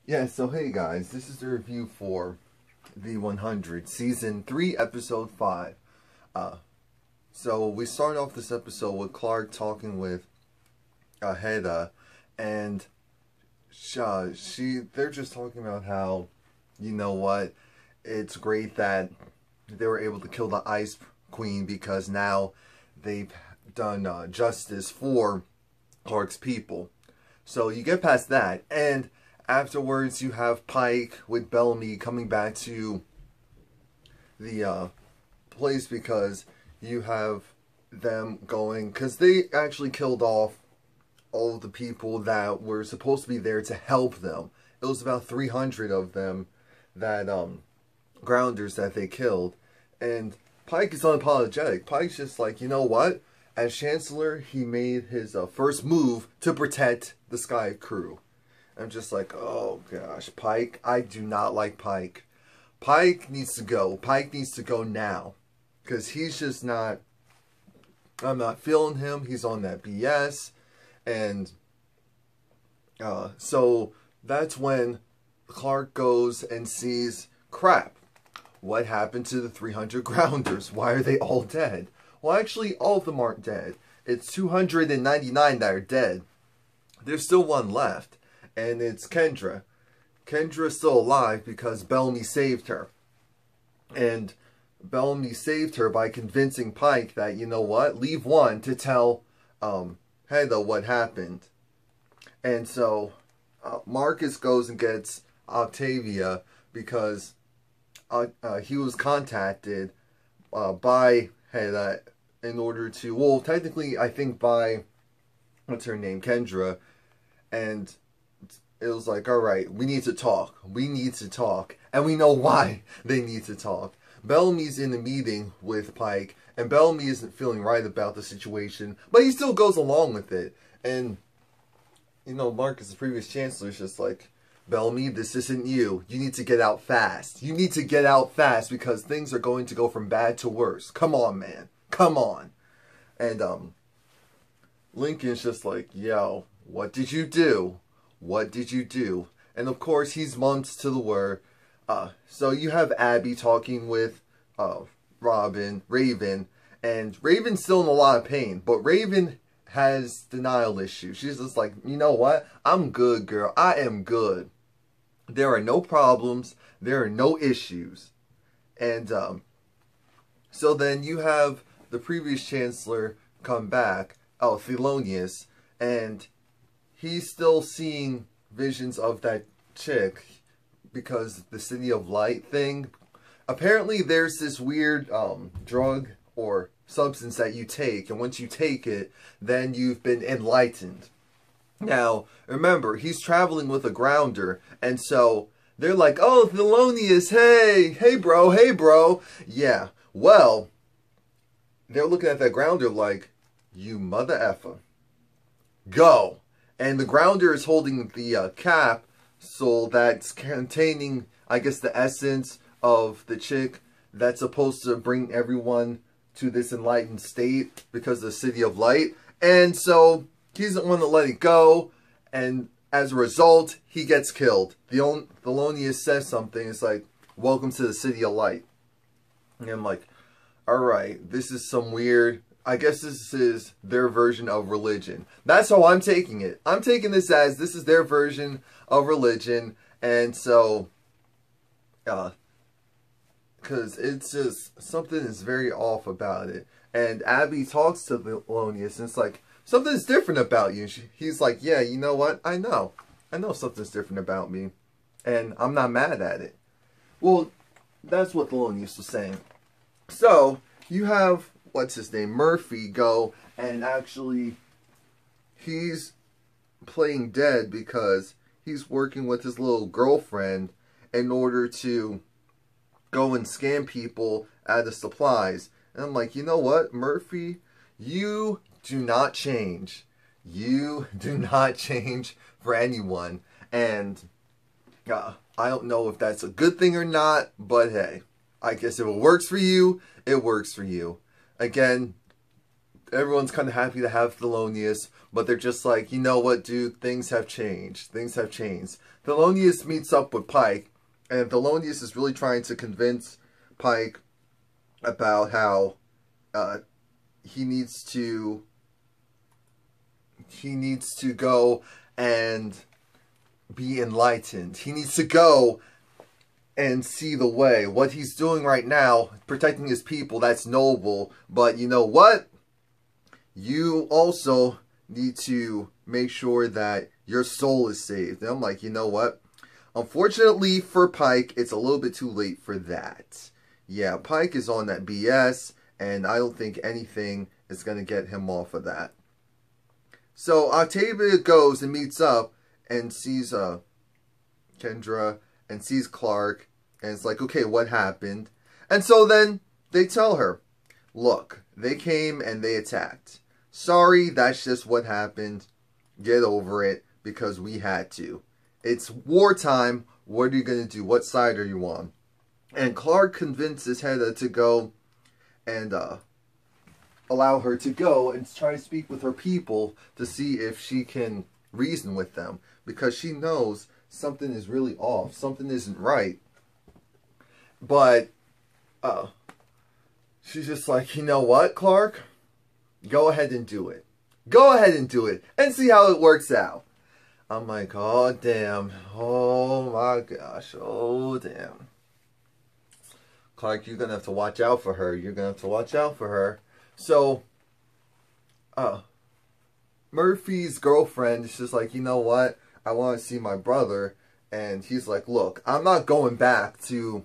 Yeah, so hey guys, this is the review for the 100, Season 3, Episode 5. So we start off this episode with Clarke talking with Heda, and they're just talking about how, you know what, it's great that they were able to kill the Ice Queen because now they've done justice for Clarke's people. So you get past that, and afterwards, you have Pike with Bellamy coming back to the place because you have them going, because they actually killed off all of the people that were supposed to be there to help them. It was about 300 of them, that grounders that they killed, and Pike is unapologetic. Pike's just like, you know what? As Chancellor, he made his first move to protect the Sky Crew. I'm just like, oh gosh, Pike. I do not like Pike. Pike needs to go. Pike needs to go now. Because he's just not, I'm not feeling him. He's on that BS. And so that's when Clarke goes and sees, crap, what happened to the 300 grounders? Why are they all dead? Well, actually, all of them aren't dead. It's 299 that are dead. There's still one left. And it's Kendra. Kendra's still alive because Bellamy saved her. And Bellamy saved her by convincing Pike that, you know what, leave one to tell Heda what happened. And so Marcus goes and gets Octavia because he was contacted by Heda in order to, well, technically, I think by, what's her name, Kendra, and it was like, all right, we need to talk. We need to talk. And we know why they need to talk. Bellamy's in a meeting with Pike, and Bellamy isn't feeling right about the situation, but he still goes along with it. And, you know, Marcus, the previous Chancellor, is just like, Bellamy, this isn't you. You need to get out fast. You need to get out fast because things are going to go from bad to worse. Come on, man. Come on. And, Lincoln's just like, yo, what did you do? What did you do? And of course, he's months to the word. So you have Abby talking with Raven, and Raven's still in a lot of pain, but Raven has denial issues. She's just like, you know what? I'm good, girl. I am good. There are no problems. There are no issues. And so then you have the previous Chancellor come back, Thelonious, and he's still seeing visions of that chick because the City of Light thing. Apparently there's this weird drug or substance that you take, and once you take it, then you've been enlightened. Now, remember, he's traveling with a grounder, and so they're like, oh, Thelonious, hey bro. Yeah, well, they're looking at that grounder like, you mother effer. Go. And the grounder is holding the capsule that's containing, I guess, the essence of the chick that's supposed to bring everyone to this enlightened state because of the City of Light. And so he doesn't want to let it go. And as a result, he gets killed. Thelonious says something. It's like, welcome to the City of Light. And I'm like, all right, this is some weird, I guess this is their version of religion. That's how I'm taking it. I'm taking this as this is their version of religion. And so, because it's just, something is very off about it. And Abby talks to Thelonious, and it's like, something's different about you. He's like, yeah, you know what? I know something's different about me. And I'm not mad at it. Well, that's what Thelonious was saying. So, you have, what's his name, Murphy, go, and actually, he's playing dead because he's working with his little girlfriend in order to go and scam people out of supplies. And I'm like, you know what, Murphy, you do not change. You do not change for anyone. And I don't know if that's a good thing or not, but hey, I guess if it works for you, it works for you. Again, everyone's kind of happy to have Thelonious, but they're just like, you know what, dude, things have changed. Things have changed. Thelonious meets up with Pike, and Thelonious is really trying to convince Pike about how he needs to go and be enlightened. He needs to go and see the way. What he's doing right now, protecting his people, that's noble. But you know what? You also need to make sure that your soul is saved. And I'm like, you know what? Unfortunately for Pike, it's a little bit too late for that. Yeah, Pike is on that BS, and I don't think anything is going to get him off of that. So Octavia goes and meets up and sees Kendra and sees Clarke, and it's like, okay, what happened? And so then they tell her, look, they came and they attacked. Sorry, that's just what happened. Get over it, because we had to. It's wartime. What are you going to do? What side are you on? And Clarke convinces Heda to go and allow her to go and try to speak with her people to see if she can reason with them, because she knows something is really off. Something isn't right. But she's just like, you know what, Clarke? Go ahead and do it. Go ahead and do it and see how it works out. I'm like, oh, damn. Oh, my gosh. Oh, damn. Clarke, you're going to have to watch out for her. You're going to have to watch out for her. So, Murphy's girlfriend is just like, you know what? I want to see my brother. And he's like, look, I'm not going back to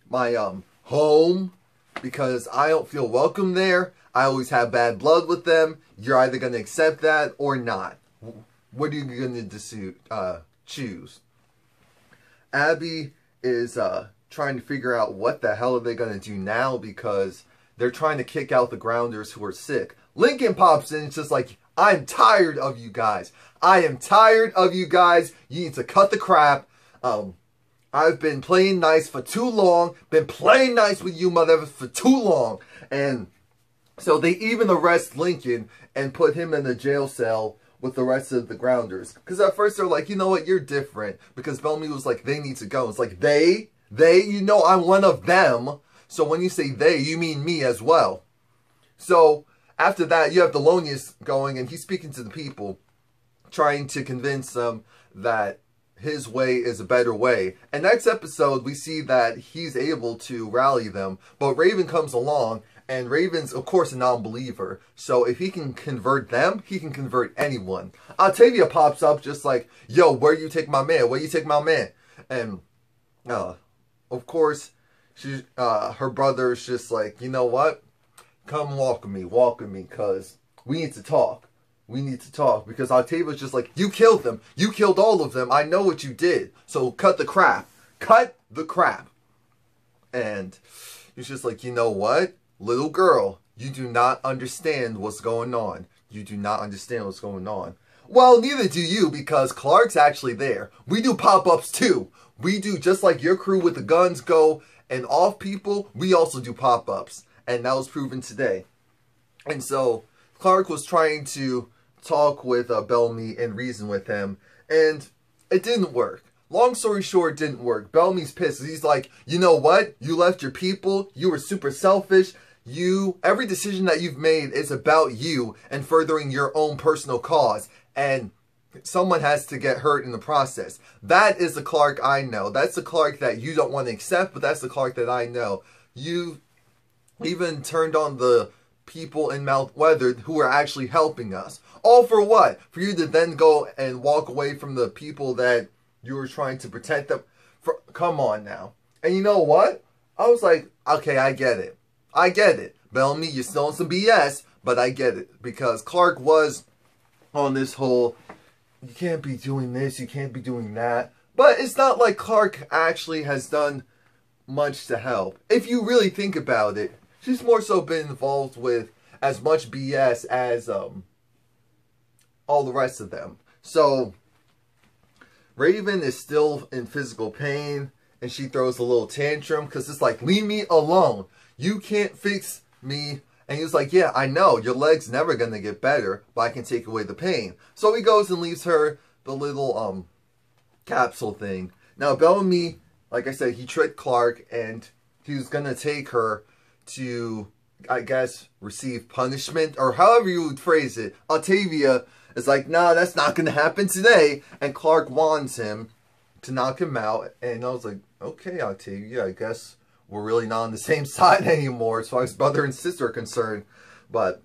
my home because I don't feel welcome there. I always have bad blood with them. You're either going to accept that or not. What are you going to choose? Abby is trying to figure out what the hell are they going to do now, because they're trying to kick out the grounders who are sick. Lincoln pops in and it's just like, I'm tired of you guys. I am tired of you guys. You need to cut the crap. I've been playing nice for too long. Been playing nice with you mother for too long. And so they even arrest Lincoln and put him in the jail cell with the rest of the grounders. Because at first they're like, you know what, you're different. Because Bellamy was like, they need to go. It's like, they, you know I'm one of them. So when you say they, you mean me as well. So after that, you have Thelonious going and he's speaking to the people, trying to convince them that his way is a better way. And next episode, we see that he's able to rally them. But Raven comes along, and Raven's, of course, a non-believer. So if he can convert them, he can convert anyone. Octavia pops up just like, yo, where you take my man? Where you take my man? And, of course, her brother's just like, you know what? Come walk with me, because we need to talk. We need to talk, because Octavia's just like, you killed them. You killed all of them. I know what you did. So cut the crap. Cut the crap. And he's just like, you know what? Little girl, you do not understand what's going on. You do not understand what's going on. Well, neither do you, because Clarke's actually there. We do pop-ups too. We do, just like your crew with the guns go and off people, we also do pop-ups. And that was proven today. And so Clarke was trying to talk with Bellamy and reason with him, and it didn't work. Long story short, it didn't work. Bellamy's pissed. He's like, you know what? You left your people. You were super selfish. Every decision that you've made is about you and furthering your own personal cause. And someone has to get hurt in the process. That is the Clarke I know. That's the Clarke that you don't want to accept, but that's the Clarke that I know. You even turned on the people in Mount Weathered who are actually helping us. All for what? For you to then go and walk away from the people that you were trying to protect them? Come on now. And you know what? I was like, okay, I get it. I get it. Bellamy, you're still on some BS, but I get it. Because Clarke was on this whole, you can't be doing this, you can't be doing that. But it's not like Clarke actually has done much to help. If you really think about it, she's more so been involved with as much BS as all the rest of them. So Raven is still in physical pain, and she throws a little tantrum because it's like, leave me alone. You can't fix me, And he was like, yeah, I know, your leg's never going to get better, but I can take away the pain. So he goes and leaves her the little capsule thing. Now, Bellamy, like I said, he tricked Clarke, and he was going to take her to, I guess, receive punishment, or however you would phrase it. Octavia is like, nah, that's not going to happen today. And Clarke warns him to knock him out. And I was like, okay, Octavia, I guess we're really not on the same side anymore as far as brother and sister are concerned. But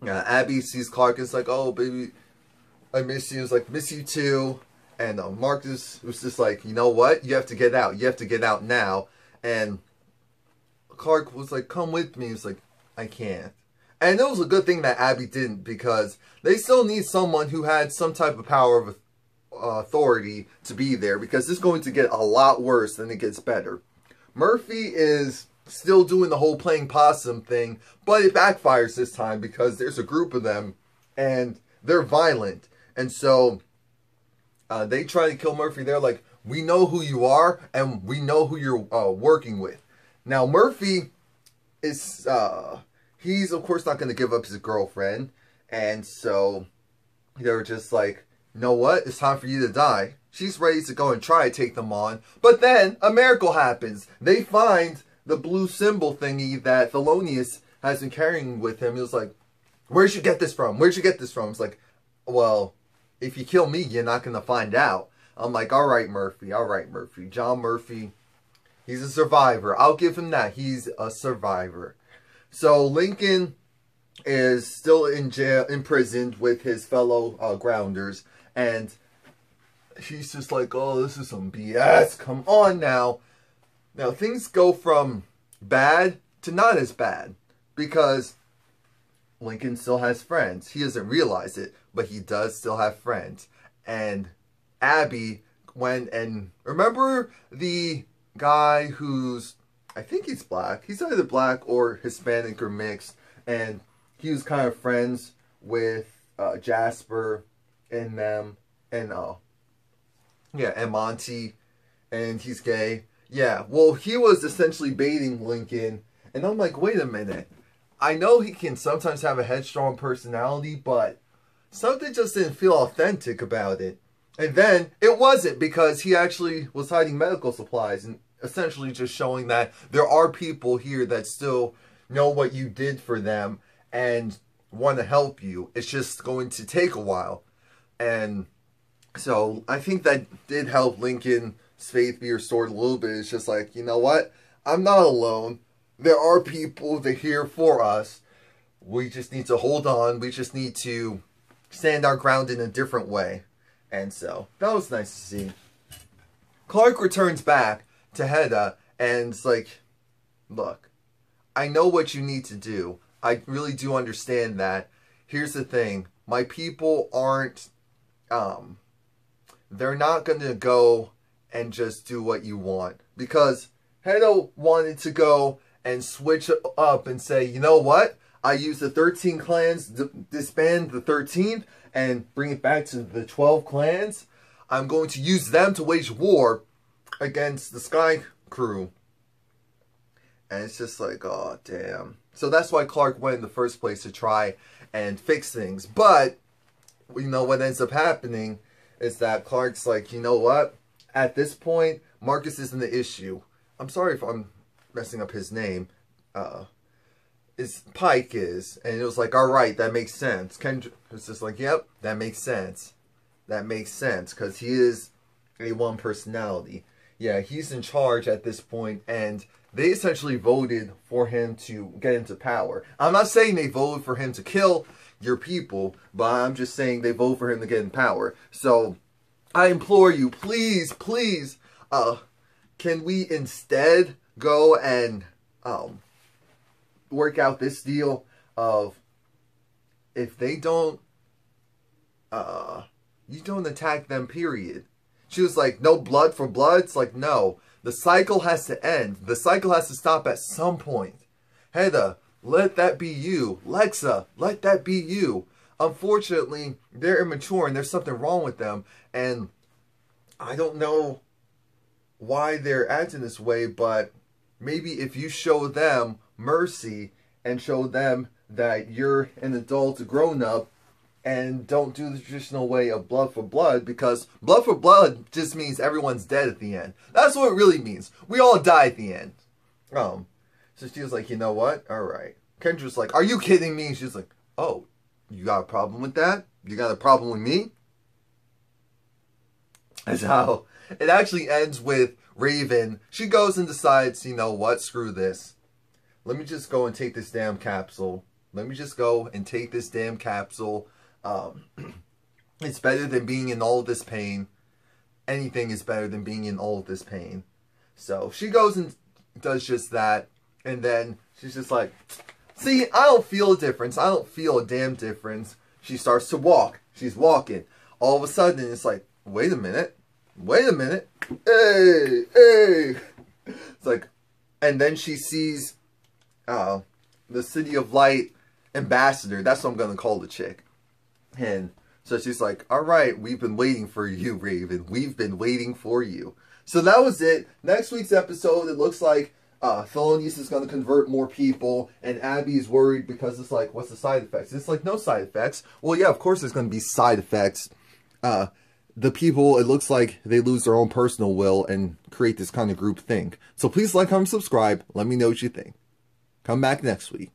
Abby sees Clarke and is like, oh, baby, I miss you. He was like, miss you too. And Marcus was just like, you know what? You have to get out. You have to get out now. And Clarke was like, come with me. He was like, I can't. And it was a good thing that Abby didn't, because they still need someone who had some type of power of authority to be there, because it's going to get a lot worse than it gets better. Murphy is still doing the whole playing possum thing, but it backfires this time because there's a group of them and they're violent. And so they try to kill Murphy. They're like, we know who you are and we know who you're working with. Now Murphy is, he's of course not going to give up his girlfriend. And so they were just like, you know what? It's time for you to die. She's ready to go and try to take them on. But then a miracle happens. They find the blue symbol thingy that Thelonious has been carrying with him. He was like, where'd you get this from? Where'd you get this from? It's like, well, if you kill me, you're not going to find out. I'm like, all right, Murphy. All right, Murphy. John Murphy, he's a survivor. I'll give him that. He's a survivor. So Lincoln is still in jail, imprisoned with his fellow grounders. And he's just like, oh, this is some BS. Come on now. Now, things go from bad to not as bad, because Lincoln still has friends. He doesn't realize it, but he does still have friends. And Abby went and... Remember the guy who's... I think he's black. He's either black or Hispanic or mixed. And he was kind of friends with Jasper and them. And, yeah, and Monty. And he's gay. Yeah, well, he was essentially baiting Lincoln. And I'm like, wait a minute. I know he can sometimes have a headstrong personality, but something just didn't feel authentic about it. And then it wasn't, because he actually was hiding medical supplies and essentially just showing that there are people here that still know what you did for them and want to help you. It's just going to take a while. And so I think that did help Lincoln's faith be restored a little bit. It's just like, you know what? I'm not alone. There are people that are here for us. We just need to hold on. We just need to stand our ground in a different way. And so that was nice to see. Clarke returns back to Heda and it's like, look, I know what you need to do. I really do understand that. Here's the thing. My people aren't, they're not going to go and just do what you want. Because Heda wanted to go and switch up and say, you know what? I use the 13 clans, disband the 13th, and bring it back to the 12 clans. I'm going to use them to wage war against the Sky Crew. And it's just like, oh, damn. So that's why Clarke went in the first place, to try and fix things. But, you know, what ends up happening is that Clarke's like, you know what? At this point, Marcus isn't the issue. I'm sorry if I'm messing up his name. Pike is. And it was like, alright, that makes sense. Kendrick was just like, yep, that makes sense. That makes sense, because he is a one personality. Yeah, he's in charge at this point, and they essentially voted for him to get into power. I'm not saying they voted for him to kill your people, but I'm just saying they voted for him to get in power. So, I implore you, please, please, can we instead go and work out this deal of, if they don't, you don't attack them, period. She was like, no blood for blood? It's like, no. The cycle has to end. The cycle has to stop at some point. Heda, let that be you. Lexa, let that be you. Unfortunately, they're immature and there's something wrong with them. And I don't know why they're acting this way, but maybe if you show them mercy and show them that you're an adult, a grown-up, and don't do the traditional way of blood for blood, because blood for blood just means everyone's dead at the end. That's what it really means. We all die at the end. So she was like, you know what? All right. Kendra's like, are you kidding me? And she's like, oh, you got a problem with that? You got a problem with me? That's how it actually ends with Raven. She goes and decides, you know what? Screw this. Let me just go and take this damn capsule. Let me just go and take this damn capsule. It's better than being in all of this pain. Anything is better than being in all of this pain. So she goes and does just that. And then she's just like, see, I don't feel a difference. I don't feel a damn difference. She starts to walk. She's walking. All of a sudden, it's like, wait a minute. Wait a minute. Hey, hey. It's like, and then she sees the City of Light ambassador. That's what I'm going to call the chick. And so she's like, all right, we've been waiting for you, Raven. We've been waiting for you. So that was it. Next week's episode, it looks like Thelonious is going to convert more people, and Abby's worried because it's like, what's the side effects? It's like, no side effects. Well, yeah, of course there's going to be side effects. The people, it looks like they lose their own personal will and create this kind of group think. So please like, comment, subscribe. Let me know what you think. Come back next week.